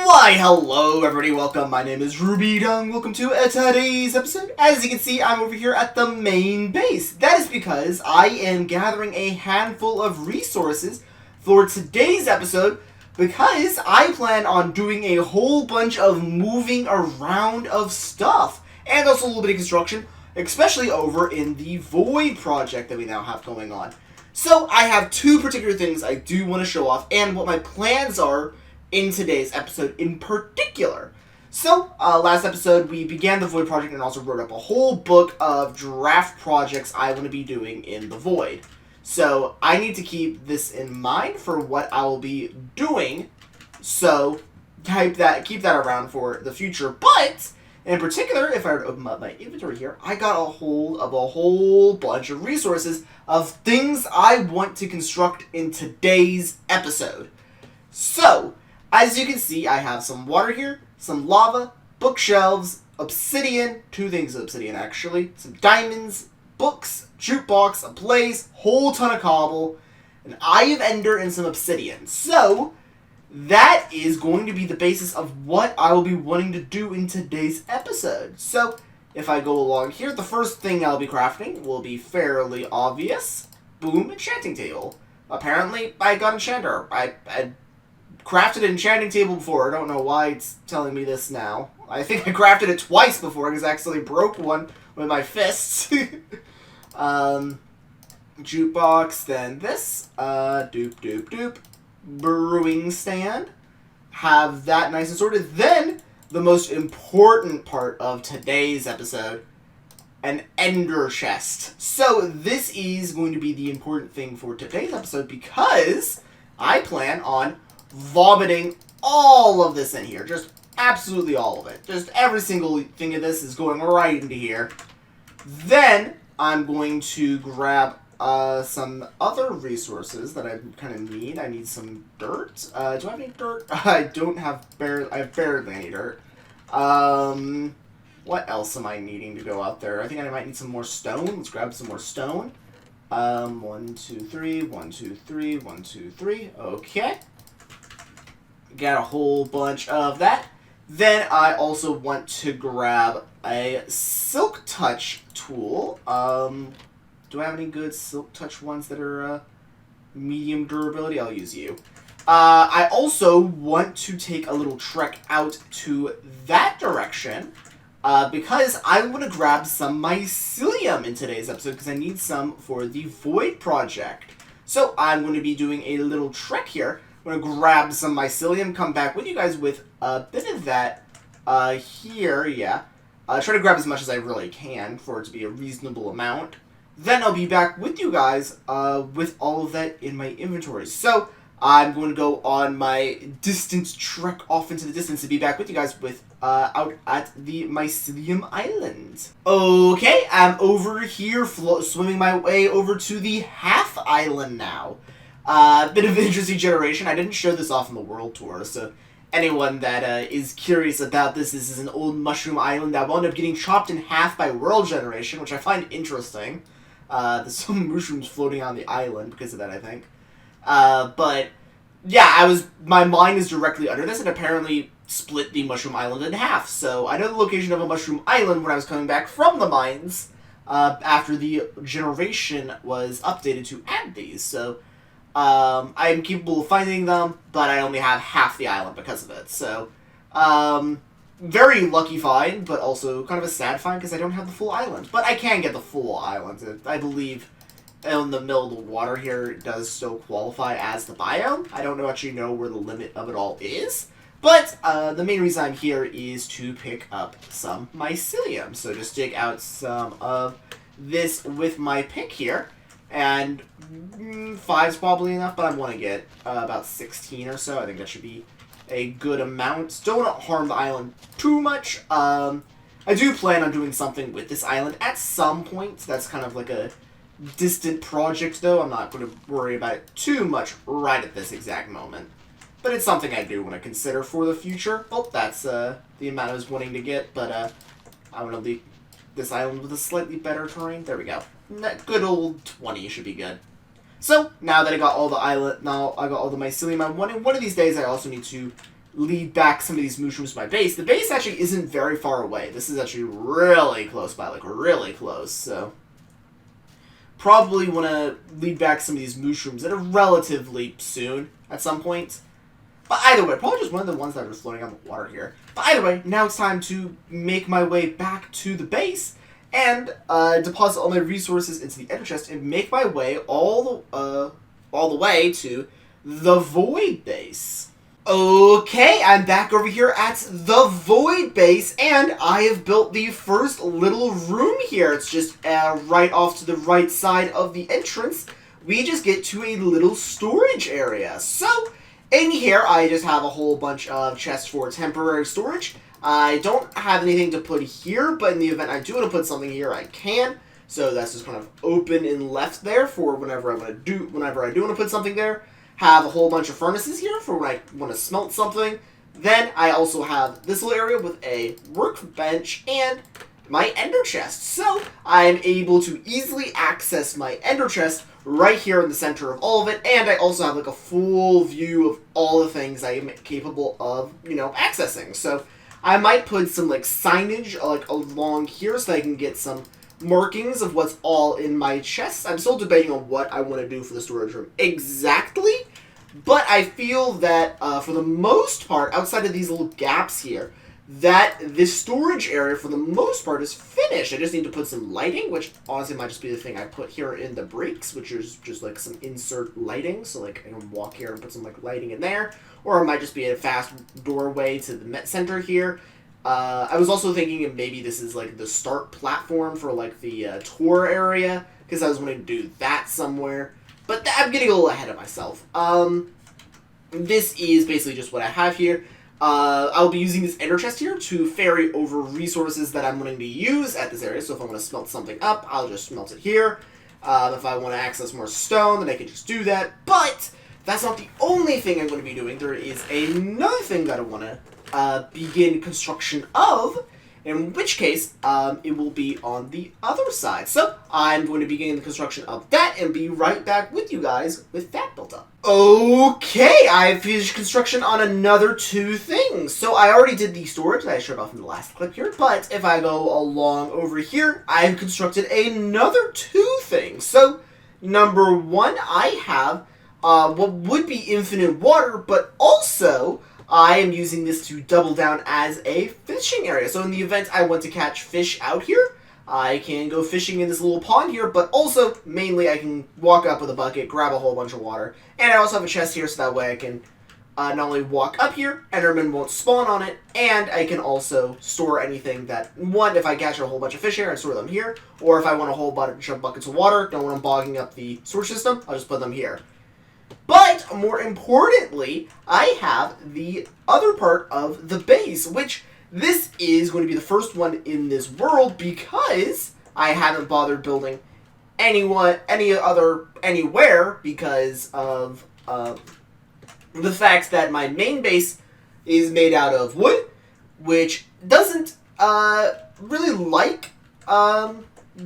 Why, hello everybody, welcome, my name is Rubydung, welcome to today's episode. As you can see, I'm over here at the main base. That is because I am gathering a handful of resources for today's episode because I plan on doing a whole bunch of moving around of stuff and also a little bit of construction, especially over in the Void project that we now have going on. So I have two particular things I do want to show off and what my plans are in today's episode in particular. So, last episode we began the Void project and also wrote up a whole book of draft projects I want to be doing in the Void. So, I need to keep this in mind for what I will be doing, so keep that around for the future. But, in particular, if I were to open up my inventory here, I got a hold of a whole bunch of resources of things I want to construct in today's episode. So, as you can see, I have some water here, some lava, bookshelves, obsidian, two things of obsidian actually, some diamonds, books, jukebox, a blaze, whole ton of cobble, an eye of ender, and some obsidian. So, that is going to be the basis of what I will be wanting to do in today's episode. So, if I go along here, the first thing I'll be crafting will be fairly obvious. Boom, enchanting table. Apparently, I got enchanter. I crafted an enchanting table before. I don't know why it's telling me this now. I think I crafted it twice before because I actually broke one with my fists. Jukebox, then this. Doop. Brewing stand. Have that nice and sorted. Then, the most important part of today's episode, an ender chest. So, this is going to be the important thing for today's episode because I plan on vomiting all of this in here. Just absolutely all of it. Just every single thing of this is going right into here. Then I'm going to grab some other resources that I kind of need. I need some dirt. Do I have any dirt? I don't have I have barely any dirt. What else am I needing to go out there? I think I might need some more stone. Let's grab some more stone. 1, 2, 3, 1, 2, 3, 1, 2, 3. Okay. Got a whole bunch of that. Then I also want to grab a Silk Touch tool. Do I have any good Silk Touch ones that are medium durability? I'll use you. I also want to take a little trek out to that direction because I want to grab some mycelium in today's episode because I need some for the Void project. So I'm going to be doing a little trek here. I'm going to grab some mycelium, come back with you guys with a bit of that here, yeah. Try to grab as much as I really can for it to be a reasonable amount. Then I'll be back with you guys with all of that in my inventory. So, I'm going to go on my distance trek off into the distance to be back with you guys with out at the Mycelium Island. Okay, I'm over here swimming my way over to the Half Island now. Bit of interesting generation. I didn't show this off on the world tour, so anyone that is curious about this is an old mushroom island that wound up getting chopped in half by world generation, which I find interesting. There's some mushrooms floating on the island because of that, I think. But yeah, my mine is directly under this and apparently split the mushroom island in half. So I know the location of a mushroom island when I was coming back from the mines after the generation was updated to add these. So I am capable of finding them, but I only have half the island because of it. So, very lucky find, but also kind of a sad find because I don't have the full island. But I can get the full island. I believe in the middle of the water here it does still qualify as the biome. I don't actually know where the limit of it all is. But the main reason I'm here is to pick up some mycelium. So just dig out some of this with my pick here. And 5's probably enough, but I want to get about 16 or so. I think that should be a good amount. Don't want to harm the island too much. I do plan on doing something with this island at some point. That's kind of like a distant project, though. I'm not going to worry about it too much right at this exact moment. But it's something I do want to consider for the future. Oh, that's the amount I was wanting to get, but I want to leave this island with a slightly better terrain. There we go. That good old 20 should be good. So, now that I got all the mycelium I wanted, one of these days I also need to lead back some of these mushrooms to my base. The base actually isn't very far away. This is actually really close by, like really close, so probably want to lead back some of these mushrooms at a relatively soon, at some point. But either way, probably just one of the ones that are floating on the water here. But either way, now it's time to make my way back to the base and deposit all my resources into the ender chest and make my way all the way to the Void Base. Okay, I'm back over here at the Void Base, and I have built the first little room here. It's just right off to the right side of the entrance. We just get to a little storage area. So, in here, I just have a whole bunch of chests for temporary storage. I don't have anything to put here, but in the event I do want to put something here, I can. So that's just kind of open and left there for whenever I do want to put something there. Have a whole bunch of furnaces here for when I want to smelt something. Then I also have this little area with a workbench and my ender chest. So I'm able to easily access my ender chest right here in the center of all of it. And I also have like a full view of all the things I am capable of, accessing. So I might put some like signage like along here so I can get some markings of what's all in my chest. I'm still debating on what I want to do for the storage room exactly, but I feel that for the most part, outside of these little gaps here, that this storage area for the most part is finished. I just need to put some lighting, which honestly might just be the thing I put here in the breaks, which is just like some insert lighting, so like I can walk here and put some like lighting in there, or it might just be a fast doorway to the Met Center here. I was also thinking if maybe this is like the start platform for like the tour area, because I was wanting to do that somewhere. But I'm getting a little ahead of myself. This is basically just what I have here. I'll be using this ender chest here to ferry over resources that I'm wanting to use at this area. So if I want to smelt something up, I'll just smelt it here. If I want to access more stone, then I can just do that. But that's not the only thing I'm going to be doing. There is another thing that I want to begin construction of, in which case it will be on the other side. So I'm going to begin the construction of that and be right back with you guys with that built up. Okay, I finished construction on another 2 things. So I already did the storage that I showed off in the last clip here, but if I go along over here, I've constructed another 2 things. So number 1, I have what would be infinite water, but also I am using this to double down as a fishing area. So in the event I want to catch fish out here, I can go fishing in this little pond here, but also, mainly, I can walk up with a bucket, grab a whole bunch of water, and I also have a chest here, so that way I can not only walk up here, Enderman won't spawn on it, and I can also store anything that, if I catch a whole bunch of fish here, I store them here, or if I want a whole bunch of buckets of water, don't want them bogging up the storage system, I'll just put them here. But, more importantly, I have the other part of the base, which this is going to be the first one in this world because I haven't bothered building anywhere because of the fact that my main base is made out of wood, which doesn't really like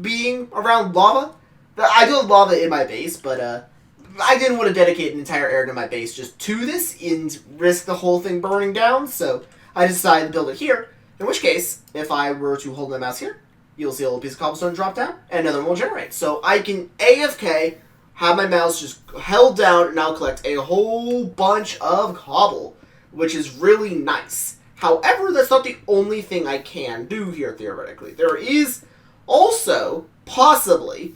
being around lava. I do have lava in my base, but I didn't want to dedicate an entire area to my base just to this and risk the whole thing burning down, so I decided to build it here. In which case, if I were to hold my mouse here, you'll see a little piece of cobblestone drop down, and another one will generate. So I can AFK, have my mouse just held down, and I'll collect a whole bunch of cobble, which is really nice. However, that's not the only thing I can do here, theoretically. There is also, possibly,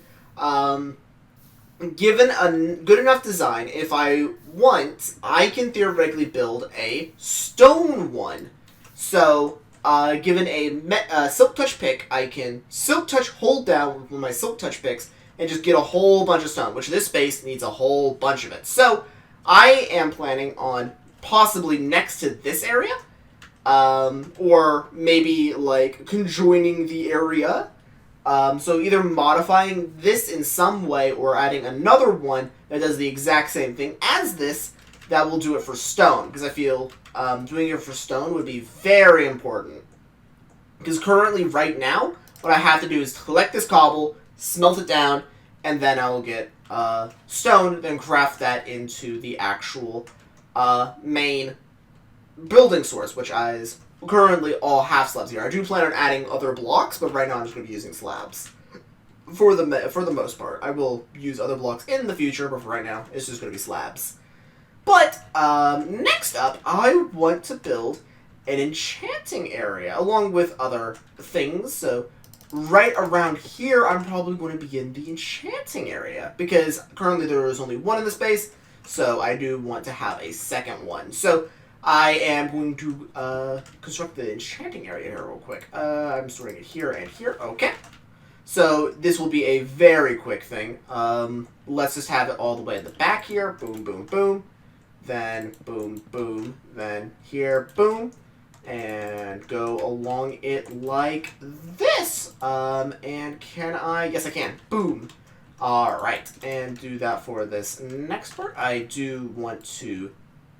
given a good enough design, if I want, I can theoretically build a stone one. So, given a Silk Touch pick, I can Silk Touch hold down with my Silk Touch picks and just get a whole bunch of stone, which this base needs a whole bunch of it. So, I am planning on possibly next to this area, or maybe like conjoining the area. So either modifying this in some way or adding another one that does the exact same thing as this that will do it for stone. Because I feel doing it for stone would be very important. Because currently, right now, what I have to do is collect this cobble, smelt it down, and then I will get stone, then craft that into the actual main building source, which is currently all half slabs here. I do plan on adding other blocks, but right now I'm just going to be using slabs. For the most part. I will use other blocks in the future, but for right now, it's just going to be slabs. But, next up, I want to build an enchanting area, along with other things, so right around here, I'm probably going to begin the enchanting area, because currently there is only one in the space, so I do want to have a second one. So, I am going to, construct the enchanting area here real quick. I'm storing it here and here, okay. So, this will be a very quick thing. Let's just have it all the way in the back here, boom, boom, boom. Then boom, boom, then here, boom, and go along it like this. And can I? Yes, I can. Boom. All right, and do that for this next part. I do want to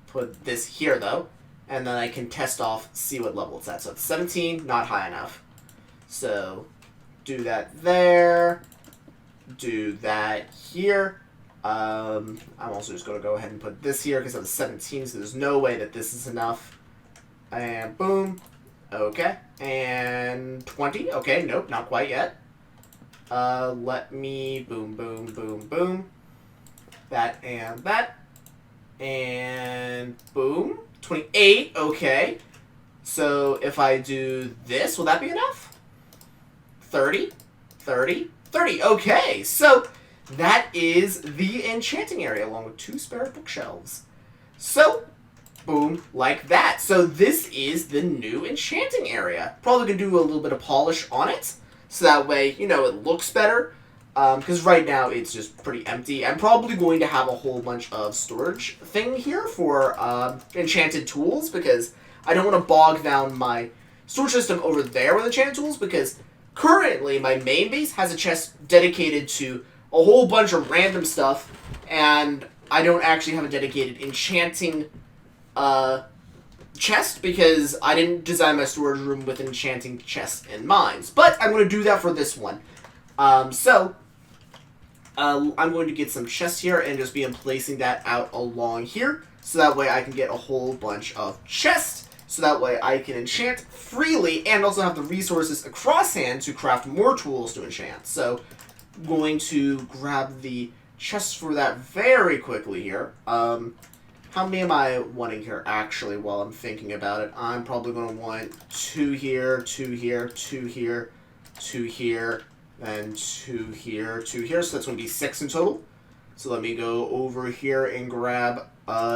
put this here, though, and then I can test off, see what level it's at. So it's 17, not high enough. So do that there, do that here. I'm also just going to go ahead and put this here because I was 17, so there's no way that this is enough. And boom. Okay. And 20. Okay, nope, not quite yet. Let me boom, boom, boom, boom. That and that. And boom. 28. Okay. So if I do this, will that be enough? 30. 30. 30. Okay. So that is the enchanting area, along with 2 spare bookshelves. So, boom, like that. So this is the new enchanting area. Probably going to do a little bit of polish on it, so that way, you know, it looks better. Because right now it's just pretty empty. I'm probably going to have a whole bunch of storage thing here for enchanted tools, because I don't want to bog down my storage system over there with enchanted tools, because currently my main base has a chest dedicated to a whole bunch of random stuff, and I don't actually have a dedicated enchanting chest, because I didn't design my storage room with enchanting chests in mind. But I'm going to do that for this one. I'm going to get some chests here and just be placing that out along here, so that way I can get a whole bunch of chests, so that way I can enchant freely and also have the resources across hand to craft more tools to enchant. So I'm going to grab the chests for that very quickly here. How many am I wanting here, actually, while I'm thinking about it? I'm probably going to want 2 here, 2 here, 2 here, 2 here, and 2 here, 2 here. So that's going to be 6 in total. So let me go over here and grab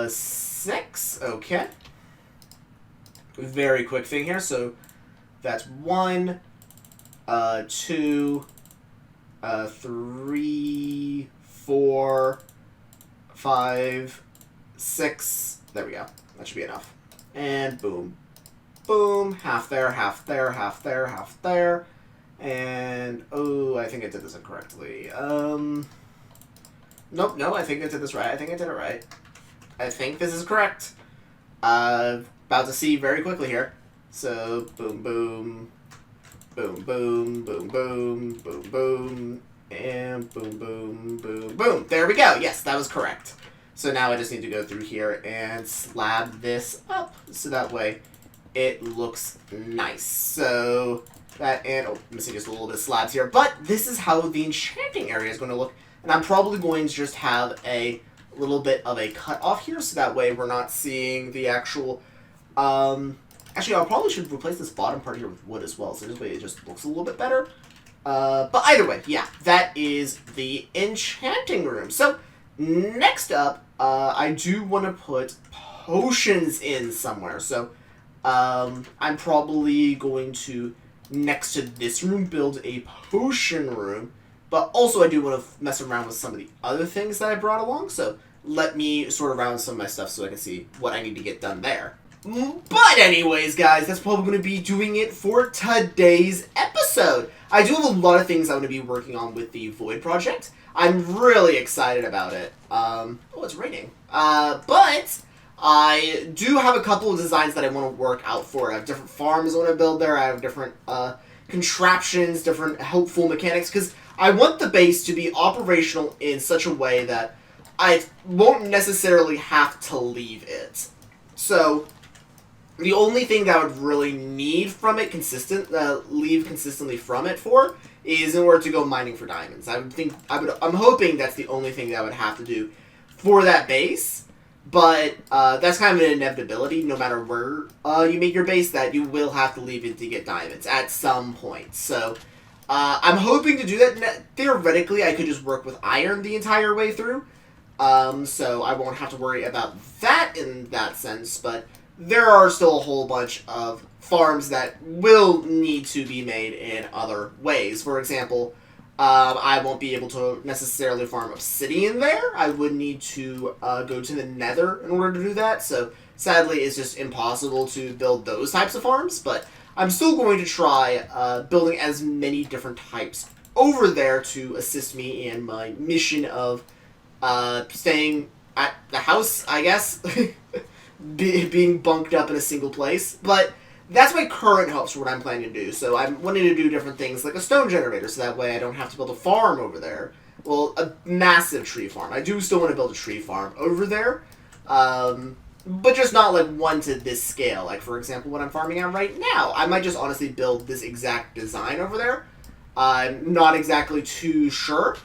6. Okay. Very quick thing here. So that's 1, 2, 3, 4, 5, 6. There we go. That should be enough. And boom. Boom. Half there, half there, half there, half there. And, oh, I think I did this incorrectly. Nope, no, I think I did this right. I think I did it right. I think this is correct. About to see very quickly here. So, boom, boom. Boom, boom, boom, boom, boom, boom. And boom, boom, boom, boom. There we go. Yes, that was correct. So now I just need to go through here and slab this up, so that way it looks nice. So that, and oh, missing just a little bit of slabs here, but this is how the enchanting area is going to look, and I'm probably going to just have a little bit of a cut off here, so that way we're not seeing the actual, actually I probably should replace this bottom part here with wood as well, so this way it just looks a little bit better. But either way, yeah, that is the enchanting room. So next up, I do want to put potions in somewhere. So, I'm probably going to, next to this room, build a potion room. But also I do want to mess around with some of the other things that I brought along. So, let me sort around with some of my stuff so I can see what I need to get done there. But anyways, guys, that's probably going to be doing it for today's episode. I do have a lot of things I'm going to be working on with the Void project. I'm really excited about it. Oh, it's raining. But I do have a couple of designs that I want to work out for it. I have different farms I want to build there. I have different contraptions, different helpful mechanics, because I want the base to be operational in such a way that I won't necessarily have to leave it. So, The only thing that I would really need from it leave consistently from it for is in order to go mining for diamonds. I'm hoping that's the only thing that I would have to do for that base. But that's kind of an inevitability, no matter where you make your base, that you will have to leave it to get diamonds at some point. So I'm hoping to do that. Theoretically, I could just work with iron the entire way through. So I won't have to worry about that in that sense. But there are still a whole bunch of farms that will need to be made in other ways. For example, I won't be able to necessarily farm obsidian there. I would need to go to the nether in order to do that. So sadly, it's just impossible to build those types of farms. But I'm still going to try building as many different types over there to assist me in my mission of staying at the house, I guess. Being bunked up in a single place. But that's my current hopes for what I'm planning to do. So I'm wanting to do different things like a stone generator, so that way I don't have to build a farm over there. Well, a massive tree farm. I do still want to build a tree farm over there, but just not like one to this scale. Like, for example, what I'm farming at right now. I might just honestly build this exact design over there. I'm not exactly too sure,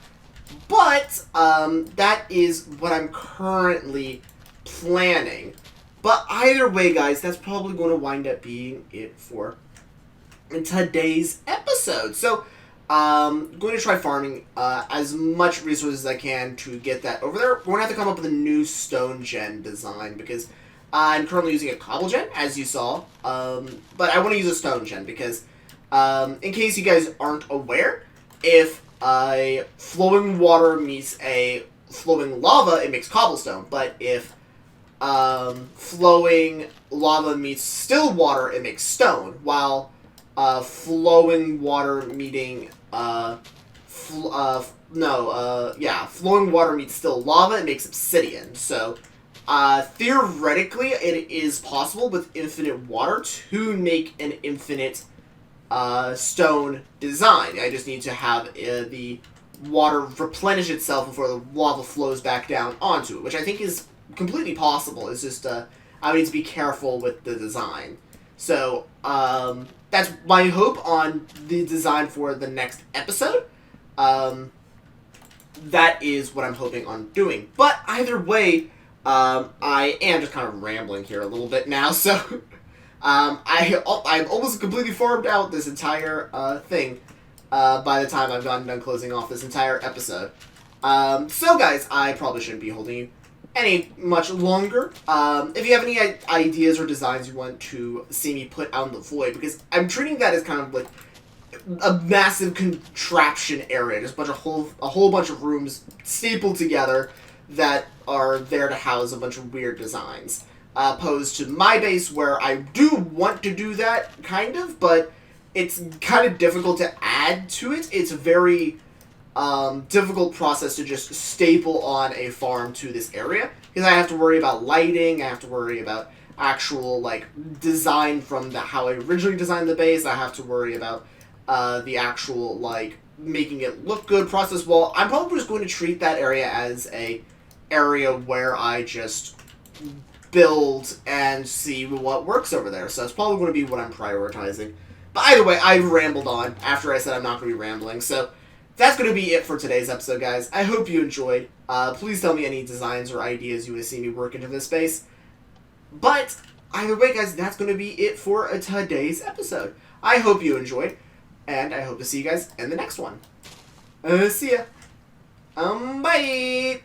but that is what I'm currently planning. But either way, guys, that's probably going to wind up being it for today's episode. So, I'm going to try farming as much resources as I can to get that over there. We're going to have to come up with a new stone gen design because I'm currently using a cobble gen, as you saw. But I want to use a stone gen because, in case you guys aren't aware, if a flowing water meets a flowing lava, it makes cobblestone. But if flowing lava meets still water, it makes stone, while flowing water meeting flowing water meets still lava, it makes obsidian. So theoretically, it is possible with infinite water to make an infinite stone design. I just need to have the water replenish itself before the lava flows back down onto it, which I think is completely possible. It's just I need to be careful with the design. So that's my hope on the design for the next episode. That is what I'm hoping on doing. But either way, I am just kind of rambling here a little bit now. So I've almost completely farmed out this entire thing by the time I've gotten done closing off this entire episode. So guys, I probably shouldn't be holding you any much longer. If you have any ideas or designs you want to see me put out in the void, because I'm treating that as kind of like a massive contraption area, just a whole bunch of rooms stapled together that are there to house a bunch of weird designs. Opposed to my base, where I do want to do that, kind of, but it's kind of difficult to add to it. It's a very difficult process to just staple on a farm to this area, because I have to worry about lighting, I have to worry about actual, like, design from how I originally designed the base, I have to worry about the actual, like, making it look good process. Well, I'm probably just going to treat that area as a area where I just build and see what works over there, so that's probably going to be what I'm prioritizing. But either way, I've rambled on after I said I'm not going to be rambling, so that's going to be it for today's episode, guys. I hope you enjoyed. Please tell me any designs or ideas you want to see me work into this space. But either way, guys, that's going to be it for today's episode. I hope you enjoyed, and I hope to see you guys in the next one. See ya. Bye!